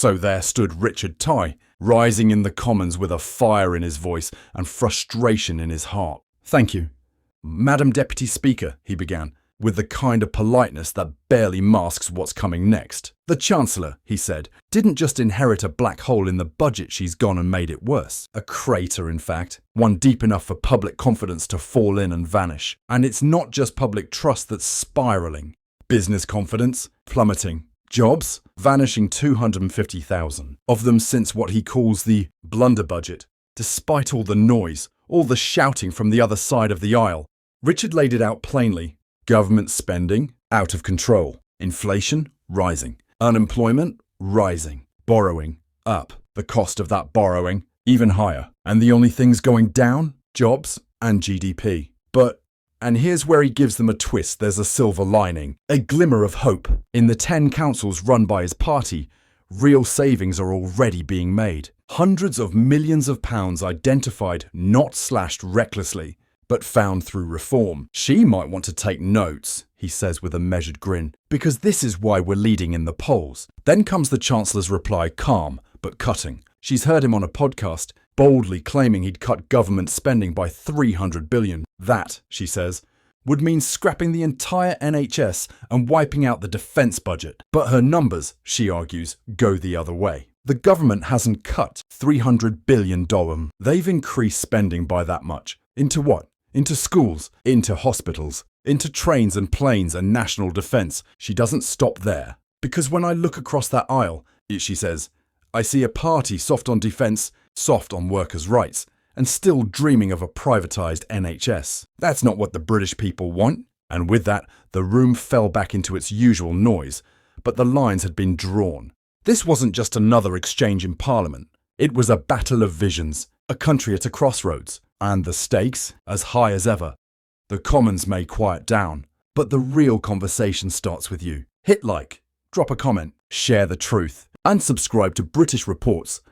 So there stood Richard Tye, rising in the Commons with a fire in his voice and frustration in his heart. "Thank you. Madam Deputy Speaker," he began, with the kind of politeness that barely masks what's coming next. "The Chancellor," he said, "didn't just inherit a black hole in the budget, she's gone and made it worse. A crater, in fact. One deep enough for public confidence to fall in and vanish. And it's not just public trust that's spiralling. Business confidence, plummeting. Jobs, vanishing 250,000 of them since what he calls the blunder budget. Despite all the noise, all the shouting from the other side of the aisle, Richard laid it out plainly. Government spending, out of control. Inflation, rising. Unemployment, rising. Borrowing, up. The cost of that borrowing, even higher. And the only things going down, jobs and GDP. But, and here's where he gives them a twist, there's a silver lining, a glimmer of hope. In the 10 councils run by his party, real savings are already being made. Hundreds of millions of pounds identified, not slashed recklessly, but found through reform. She might want to take notes, he says with a measured grin, because this is why we're leading in the polls. Then comes the Chancellor's reply, calm, but cutting. She's heard him on a podcast, boldly claiming he'd cut government spending by 300 billion. That, she says, would mean scrapping the entire NHS and wiping out the defence budget. But her numbers, she argues, go the other way. The government hasn't cut $300 billion. They've increased spending by that much. Into what? Into schools, into hospitals, into trains and planes and national defence. She doesn't stop there. Because when I look across that aisle, she says, I see a party soft on defence, soft on workers' rights, and still dreaming of a privatised NHS. That's not what the British people want. And with that, the room fell back into its usual noise, but the lines had been drawn. This wasn't just another exchange in Parliament. It was a battle of visions, a country at a crossroads. And the stakes, as high as ever. The Commons may quiet down, but the real conversation starts with you. Hit like, drop a comment, share the truth, and subscribe to British Reports